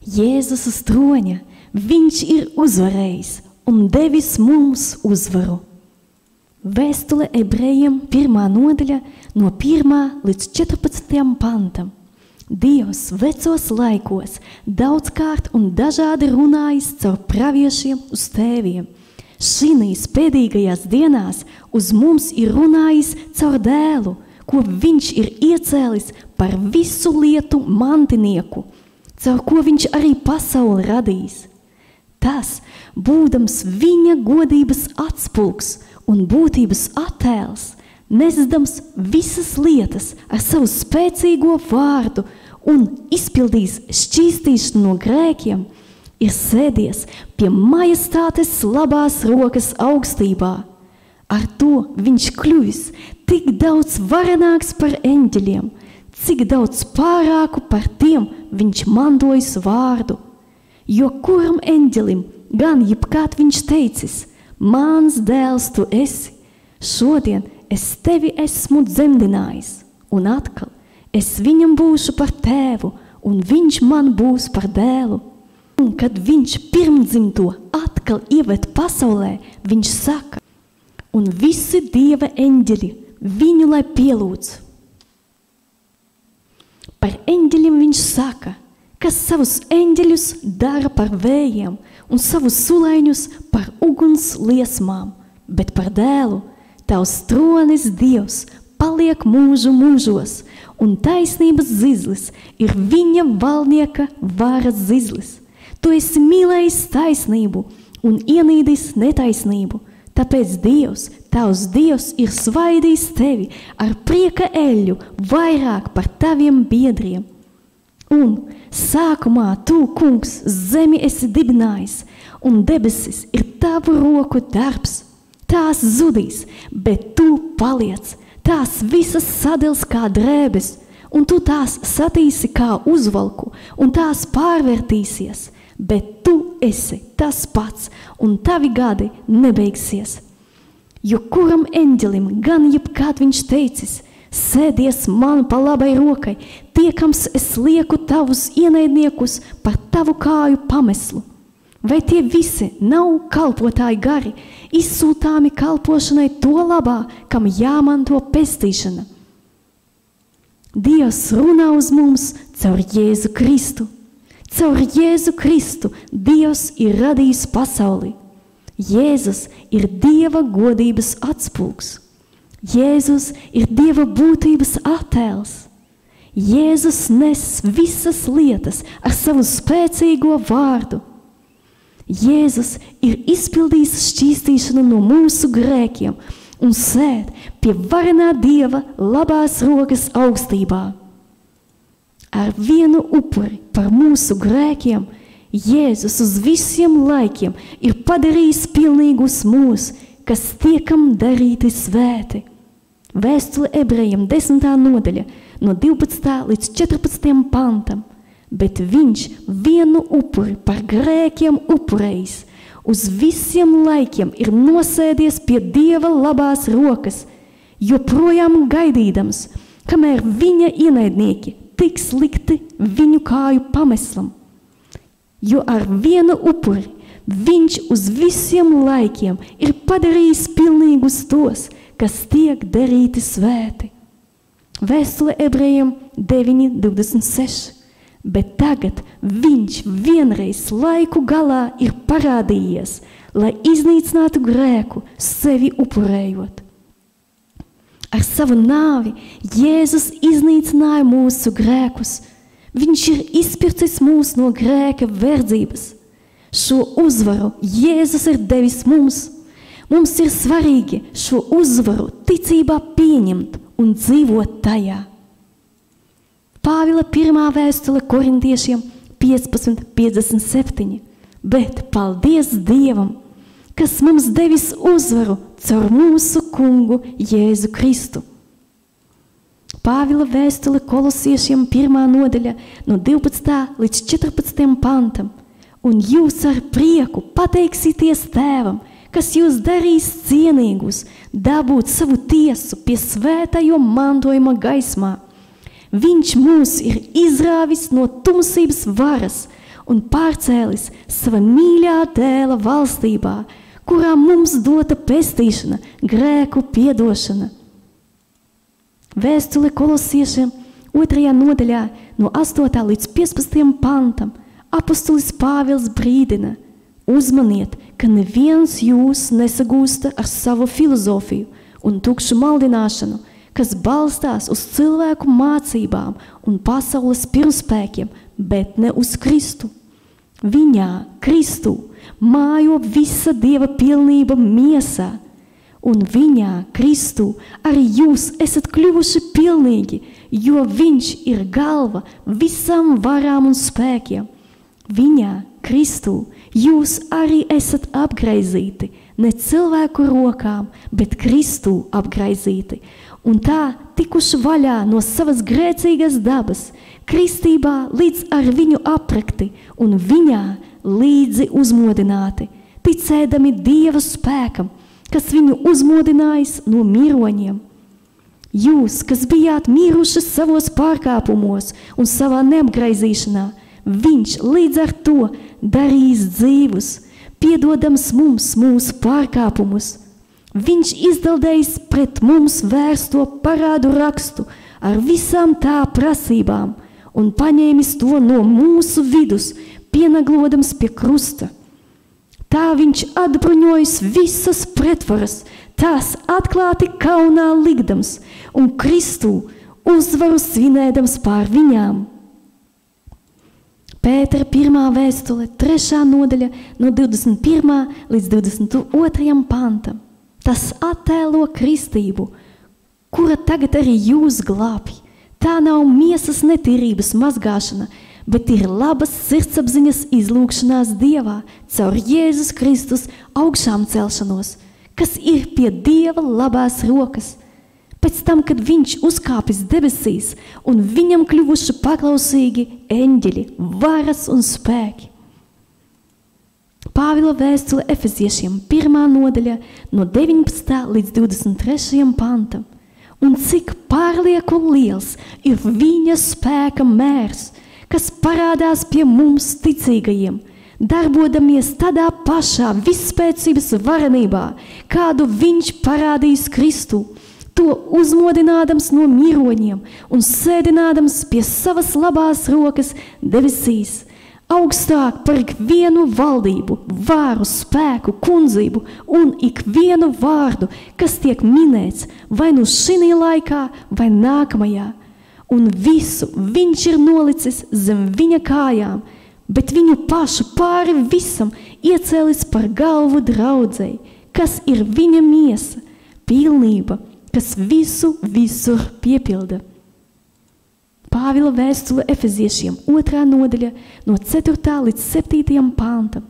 Jēzus uz troņa, viņš ir uzvarējis un devis mums uzvaru. Vēstule ebrejiem 1. nodaļa no 1. līdz 14. pantam. Dievs vecos laikos daudzkārt un dažādi runājis caur praviešiem uz tēviem. Šinīs pēdīgajās dienās uz mums ir runājis caur dēlu, ko viņš ir iecēlis par visu lietu mantinieku, caur ko viņš arī pasauli radījis. Tas, būdams viņa godības atspulgs un būtības attēls, nesdams visas lietas ar savu spēcīgo vārdu un izpildījis šķīstīšanu no grēkiem, ir sēdies pie majestātes labās rokas augstībā. Ar to viņš kļuvis tik daudz varenāks par eņģeļiem, cik daudz pārāku par tiem viņš mantojis vārdu. Jo kuram eņģelim gan jebkād viņš teicis, mans dēls tu esi, šodien es tevi esmu dzemdinājis, un atkal es viņam būšu par tēvu, un viņš man būs par dēlu. Un kad viņš pirmdzimto atkal ieved pasaulē, viņš saka, un visi Dieva eņģeļi viņu lai pielūdz. Par eņģeļiem viņš saka, kas savus eņģeļus dara par vējiem un savus sulaiņus par uguns liesmām, bet par dēlu tavs tronis Dievs paliek mūžu mūžos, un taisnības zizlis ir viņa valdnieka varas zizlis. Tu esi mīlējis taisnību un ienīdis netaisnību, tāpēc Dievs, tavs Dievs, ir svaidījis tevi ar prieka eļļu vairāk par taviem biedriem. Un sākumā tu, kungs, zemi esi dibinājis, un debesis ir tavu roku darbs. Tās zudīs, bet tu paliec, tās visas sadils kā drēbes, un tu tās satīsi kā uzvalku, un tās pārvērtīsies, bet tu esi tas pats, un tavi gadi nebeigsies. Jo kuram eņģelim gan jebkād viņš teicis, sēdies man pa labai rokai, tiekams es lieku tavus ienaidniekus par tavu kāju pameslu. Vai tie visi nav kalpotāji gari, izsūtāmi kalpošanai to labā, kam jāmanto pestīšana? Dievs runā uz mums caur Jēzu Kristu. Caur Jēzu Kristu Dievs ir radījis pasauli. Jēzus ir Dieva godības atspulgs. Jēzus ir Dieva būtības attēls. Jēzus nes visas lietas ar savu spēcīgo vārdu. Jēzus ir izpildījis šķīstīšanu no mūsu grēkiem un sēd pie varenā Dieva labās rokas augstībā. Ar vienu upuri par mūsu grēkiem Jēzus uz visiem laikiem ir padarījis pilnīgus mūs, kas tiekam darīti svēti. Vēstule ebrejiem 10. nodaļa no 12. līdz 14. pantam. Bet viņš vienu upuri par grēkiem upurējis, uz visiem laikiem ir nosēdies pie Dieva labās rokas, joprojām gaidīdams, kamēr viņa ienaidnieki tiks likti viņu kāju pameslam. Jo ar vienu upuri viņš uz visiem laikiem ir padarījis pilnīgus tos, kas tiek darīti svēti. Vēstule ebrejiem 9:26. Bet tagad viņš vienreiz laiku galā ir parādījies, lai iznīcinātu grēku, sevi upurējot. Ar savu nāvi Jēzus iznīcināja mūsu grēkus. Viņš ir izpircis mūs no grēka verdzības. Šo uzvaru Jēzus ir devis mums. Mums ir svarīgi šo uzvaru ticībā pieņemt un dzīvot tajā. Pāvila 1. vēstule korintiešiem 15:57. Bet paldies Dievam, kas mums devis uzvaru caur mūsu kungu Jēzu Kristu. Pāvila vēstule kolosiešiem 1. nodaļa no 12. līdz 14. pantam. Un jūs ar prieku pateiksieties Tēvam, kas jūs darīs cienīgus, dabūt savu tiesu pie svētājo mantojuma gaismā. Viņš mūs ir izrāvis no tumsības varas un pārcēlis sava mīļā dēla valstībā, kurā mums dota pestīšana, grēku piedošana. Vēstule Kolosiešiem 2. nodaļā no 8. līdz 15. pantam apostolis Pāvils brīdina: uzmaniet, ka neviens jūs nesagūsta ar savu filozofiju un tukšu maldināšanu, kas balstās uz cilvēku mācībām un pasaules pirmspēkiem, bet ne uz Kristu. Viņā, Kristu, mājo visa Dieva pilnība miesā, un viņā, Kristu, arī jūs esat kļuvuši pilnīgi, jo viņš ir galva visam varām un spēkiem. Viņā, Kristu, jūs arī esat apgraizīti, ne cilvēku rokām, bet Kristu apgraizīti, un tā tikuši vaļā no savas grēcīgas dabas, kristībā līdz ar viņu aprakti un viņā līdzi uzmodināti, ticēdami Dieva spēkam, kas viņu uzmodinājis no miroņiem. Jūs, kas bijāt miruši savos pārkāpumos un savā neapgraizīšanā, viņš līdz ar to darīs dzīvus, piedodams mums mūsu pārkāpumus. Viņš izdaldējis pret mums vērsto parādu rakstu ar visām tā prasībām un paņēmis to no mūsu vidus, pienaglodams pie krusta. Tā viņš atbruņojis visas pretvaras, tās atklāti kaunā likdams un Kristu uzvaru svinēdams pār viņām. Pētera 1. vēstule, 3. nodaļa no 21. līdz 22. pantam. Tas attēlo kristību, kura tagad arī jūs glābj. Tā nav miesas netīrības mazgāšana, bet ir labas sirdsapziņas izlūgšanās Dievā caur Jēzus Kristus augšām celšanos, kas ir pie Dieva labās rokas. Pēc tam, kad viņš uzkāpis debesīs un viņam kļuvuši paklausīgi eņģeļi, varas un spēki. Pāvila vēstule Efeziešiem 1. nodaļa no 19. līdz 23. pantam. Un cik pārlieku liels ir viņa spēka mērs, kas parādās pie mums ticīgajiem, darbodamies tādā pašā visspēcības varenībā, kādu viņš parādījis Kristu, to uzmodinādams no miroņiem un sēdinādams pie savas labās rokas debesīs, augstāk par ikvienu valdību, vāru, spēku, kundzību un ikvienu vārdu, kas tiek minēts vai nu šinī laikā vai nākamajā. Un visu viņš ir nolicis zem viņa kājām, bet viņu pašu pāri visam iecēlis par galvu draudzei, kas ir viņa miesa, pilnība, kas visu visur piepilda. Pāvila vēstule Efeziešiem 2. nodaļa no 4. līdz 7. pantam.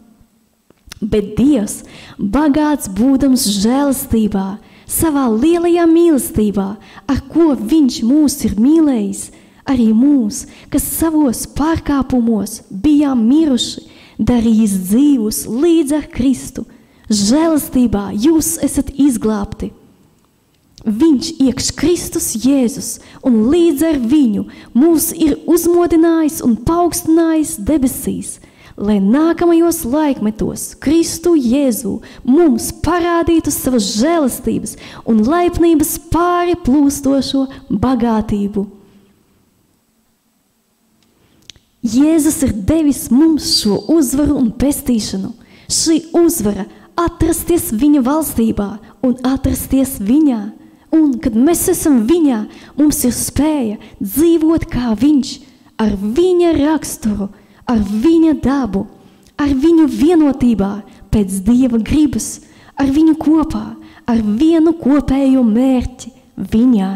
Bet Dievs, bagāts būdams žēlastībā, savā lielajā mīlestībā, ar ko viņš mūs ir mīlējis, arī mūs, kas savos pārkāpumos bijām miruši, darījis dzīvus līdz ar Kristu. Žēlastībā jūs esat izglābti. Viņš iekš Kristus Jēzus un līdz ar viņu mūs ir uzmodinājis un paaugstinājis debesīs, lai nākamajos laikmetos Kristu Jēzu mums parādītu savas žēlastības un laipnības pāri plūstošo bagātību. Jēzus ir devis mums šo uzvaru un pestīšanu. Šī uzvara atrasties viņa valstībā un atrasties viņā. Un, kad mēs esam viņā, mums ir spēja dzīvot kā viņš, ar viņa raksturu, ar viņa dabu, ar viņu vienotībā pēc Dieva gribas, ar viņu kopā, ar vienu kopējo mērķi viņā.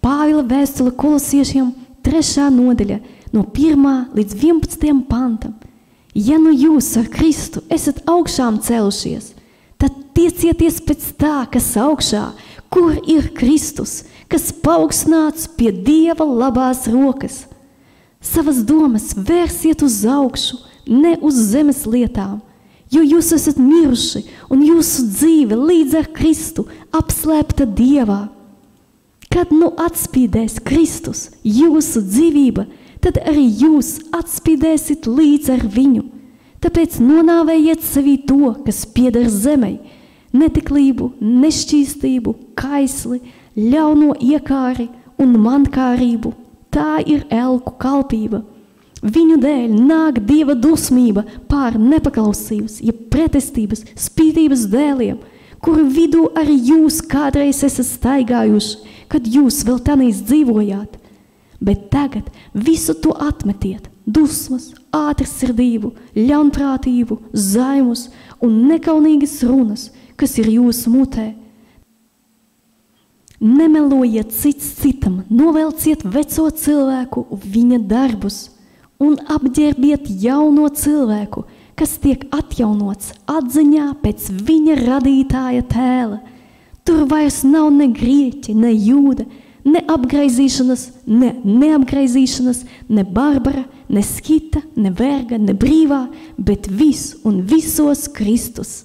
Pāvila vēstule Kolosiešiem 3. nodaļa no 1. līdz 11. pantam. Ja nu jūs ar Kristu esat augšām celušies, tad tiecieties pēc tā, kas augšā, kur ir Kristus, kas paaugstināts pie Dieva labās rokas. Savas domas vērsiet uz augšu, ne uz zemes lietām, jo jūs esat miruši un jūsu dzīve līdz ar Kristu apslēpta Dievā. Kad nu atspīdēs Kristus, jūsu dzīvība, tad arī jūs atspīdēsiet līdz ar viņu. Tāpēc nonāvējiet sevī to, kas pieder zemei, netiklību, nešķīstību, kaisli, ļauno iekāri un mankārību. Tā ir elku kalpība. Viņu dēļ nāk Dieva dusmība pār nepaklausības, ja pretestības, spītības dēliem, kuru vidū arī jūs kādreiz esat staigājuši, kad jūs vēl tanīs dzīvojāt. Bet tagad visu to atmetiet, dusmas, ātrsirdību, ļaunprātību, zaimus un nekaunīgas runas, kas ir jūsu mutē. Nemelojiet cits citam, novelciet veco cilvēku viņa darbus un apģērbiet jauno cilvēku, kas tiek atjaunots atziņā pēc viņa radītāja tēla. Tur vairs nav ne grieķi, ne jūda, ne apgraizīšanas, ne neapgraizīšanas, ne barbara, ne skita, ne verga, ne brīvā, bet viss un visos Kristus.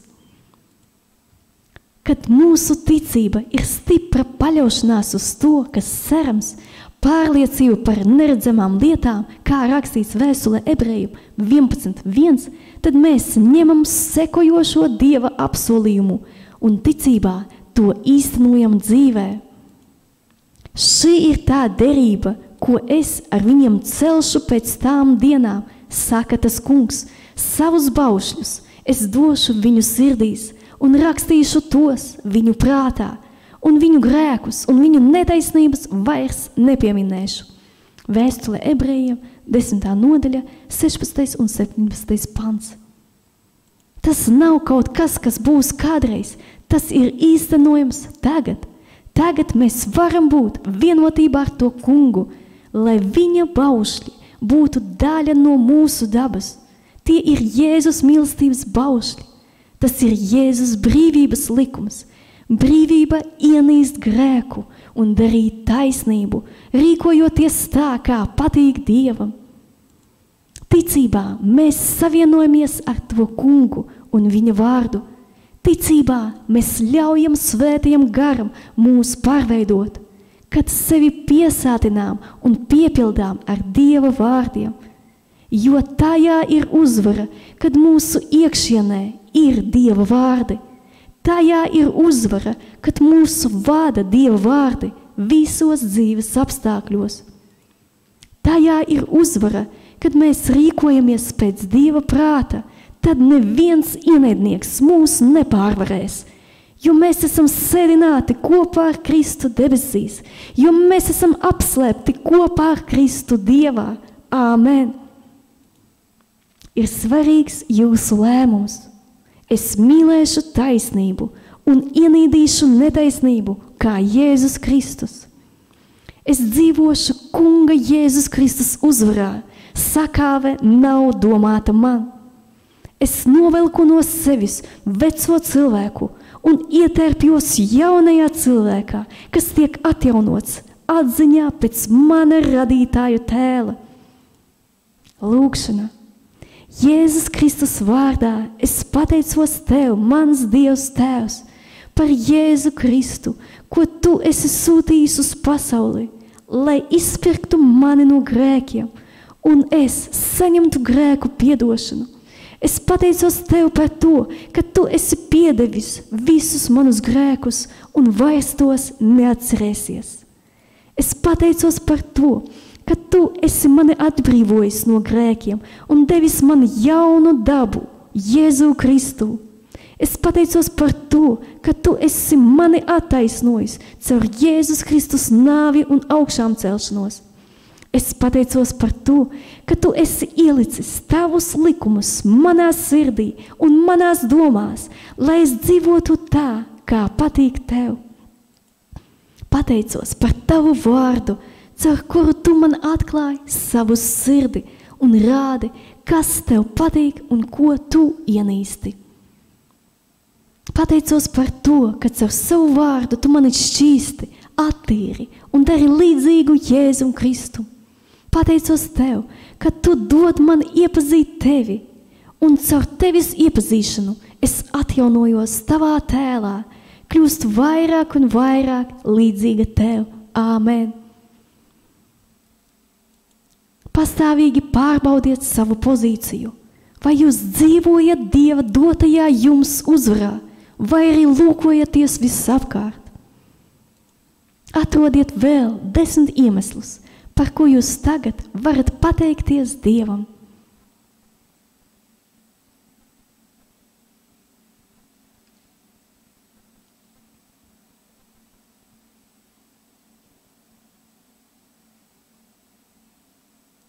Kad mūsu ticība ir stipra paļaušanās uz to, kas cerams, pārliecība par neredzamām lietām, kā rakstīts vēstulē Ebrejiem 11.1, tad mēs ņemam sekojošo Dieva apsolījumu un ticībā to īstenojam dzīvē. Šī ir tā derība, ko es ar viņiem celšu pēc tām dienām, saka tas kungs, savus baušļus es došu viņu sirdīs un rakstīšu tos viņu prātā, un viņu grēkus un viņu netaisnības vairs nepieminēšu. Vēstule Ebrejiem 10. nodaļa, 16. un 17. pants. Tas nav kaut kas, kas būs kādreiz, tas ir īstenojams tagad. Tagad mēs varam būt vienotībā ar to kungu, lai viņa baušļi būtu daļa no mūsu dabas. Tie ir Jēzus mīlestības baušļi. Tas ir Jēzus brīvības likums. Brīvība ienīst grēku un darīt taisnību, rīkojoties tā, kā patīk Dievam. Ticībā mēs savienojamies ar to kungu un viņa vārdu. Ticībā mēs ļaujam svētajam garam mūs pārveidot, kad sevi piesātinām un piepildām ar Dieva vārdiem, jo tajā ir uzvara, kad mūsu iekšienē ir Dieva vārdi. Tajā ir uzvara, kad mūsu vada Dieva vārdi visos dzīves apstākļos. Tajā ir uzvara, kad mēs rīkojamies pēc Dieva prāta, tad neviens ienaidnieks mūs nepārvarēs, jo mēs esam sēdināti kopā ar Kristu debesīs, jo mēs esam apslēpti kopā ar Kristu Dievā. Āmen! Ir svarīgs jūsu lēmums. Es mīlēšu taisnību un ienīdīšu netaisnību, kā Jēzus Kristus. Es dzīvošu kunga Jēzus Kristus uzvarā, sakāve nav domāta man. Es novelku no sevis veco cilvēku un ietērpjos jaunajā cilvēkā, kas tiek atjaunots atziņā pēc mana radītāja tēla. Lūkšana. Jēzus Kristus vārdā es pateicos Tev, mans Dievs Tēvs, par Jēzu Kristu, ko Tu esi sūtījis uz pasauli, lai izpirktu mani no grēkiem, un es saņemtu grēku piedošanu. Es pateicos Tev par to, ka Tu esi piedevis visus manus grēkus un vairs tos neatcerēsies. Es pateicos par to, ka Tu esi mani atbrīvojis no grēkiem un devis man jaunu dabu, Jēzu Kristu. Es pateicos par to, ka Tu esi mani attaisnojis caur Jēzus Kristus nāvi un augšām celšanos. Es pateicos par to, ka Tu esi ielicis Tavus likumus manā sirdī un manās domās, lai es dzīvotu tā, kā patīk Tev. Pateicos par Tavu vārdu, caur kuru Tu man atklāji savu sirdi un rādi, kas Tev patīk un ko Tu ienīsti. Pateicos par to, ka caur savu vārdu Tu mani šķīsti, attīri un dari līdzīgu Jēzum Kristu. Pateicos Tev, ka Tu dod man iepazīt Tevi, un caur Tevis iepazīšanu es atjaunojos Tavā tēlā, kļūstu vairāk un vairāk līdzīga Tev. Āmen! Pastāvīgi pārbaudiet savu pozīciju. Vai jūs dzīvojat Dieva dotajā jums uzvarā, vai arī lūkojaties visapkārt? Atrodiet vēl 10 iemeslus, par ko jūs tagad varat pateikties Dievam.